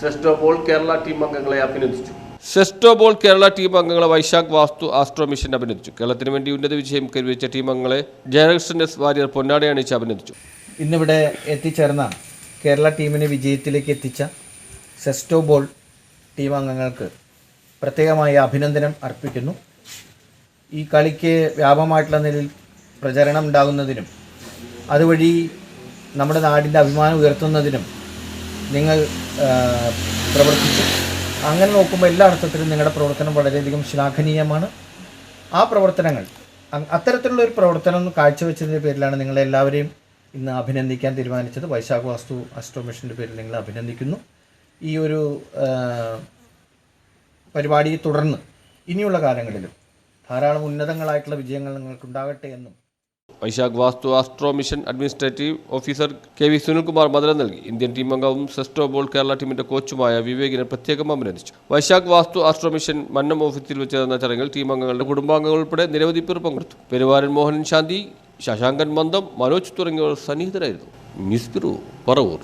സെസ്റ്റോബോൾ Kerala team അംഗങ്ങളെ അഭിനന്ദിച്ചു. സെസ്റ്റോബോൾ Kerala team അംഗങ്ങളെ വൈശാഖ് വാസ്തു ആസ്ട്രോ മിഷൻ അഭിനന്ദിച്ചു. കേരളത്തിന് വേണ്ടി ഉന്നത വിജയം കൈവരിച്ച ടീം അംഗങ്ങളെ ജയകൃഷ്ണൻ എസ് വാര്യർ പൊന്നാട അണിയിച്ച് അഭിനന്ദിച്ചു. ഇന്നിവിടെ എത്തിച്ചേർന്ന കേരള ടീമിനെ വിജയത്തിലേക്ക് എത്തിച്ച സെസ്റ്റോബോൾ ടീം അംഗങ്ങൾക്ക് പ്രത്യേകമായ അഭിനന്ദനം അർപ്പിക്കുന്നു. ഈ കളിക്ക് വ്യാപകമായിട്ടുള്ള നിലയിൽ പ്രചരണം ഉണ്ടാകുന്നതിനും അതുവഴി നമ്മുടെ നാടിൻ്റെ അഭിമാനം ഉയർത്തുന്നതിനും നിങ്ങൾ പ്രവർത്തിച്ചു. അങ്ങനെ നോക്കുമ്പോൾ എല്ലാ അർത്ഥത്തിലും നിങ്ങളുടെ പ്രവർത്തനം വളരെയധികം ശ്ലാഘനീയമാണ്. ആ പ്രവർത്തനങ്ങൾ അത്തരത്തിലുള്ള ഒരു പ്രവർത്തനം കാഴ്ചവെച്ചതിൻ്റെ പേരിലാണ് നിങ്ങളെല്ലാവരെയും ഇന്ന് അഭിനന്ദിക്കാൻ തീരുമാനിച്ചത്. വൈശാഖ് വാസ്തു ആസ്ട്രോ മിഷൻ്റെ പേരിൽ നിങ്ങൾ അഭിനന്ദിക്കുന്നു. ഈ ഒരു പരിപാടിയെ തുടർന്ന് ഇനിയുള്ള കാലങ്ങളിലും ധാരാളം ഉന്നതങ്ങളായിട്ടുള്ള വിജയങ്ങൾ നിങ്ങൾക്കുണ്ടാകട്ടെ എന്നും Vaishakh Vastu astro mission administrative officer K V. Sunilkumar മദനം നൽകി. ഇന്ത്യൻ ടീം അംഗവും സെസ്റ്റോബോൾ കേരള ടീമിന്റെ കോച്ചുമായ വിവേകിനെ പ്രത്യേകം അഭിനന്ദിച്ചു. വൈശാഖ് വാസ്തു ആസ്ട്രോ മിഷൻ മന്നം ഓഫീസിൽ വെച്ച് നടന്ന ചടങ്ങിൽ ടീം അംഗങ്ങളുടെ കുടുംബാംഗങ്ങൾ ഉൾപ്പെടെ നിരവധി പേർ പങ്കെടുത്തു. പെരുവാരൻ മോഹൻ ശാന്തി, ശശാങ്കൻ മന്ദം, മനോജ് തുടങ്ങിയവർ സന്നിഹിതരായിരുന്നു. News bureau, Paravur.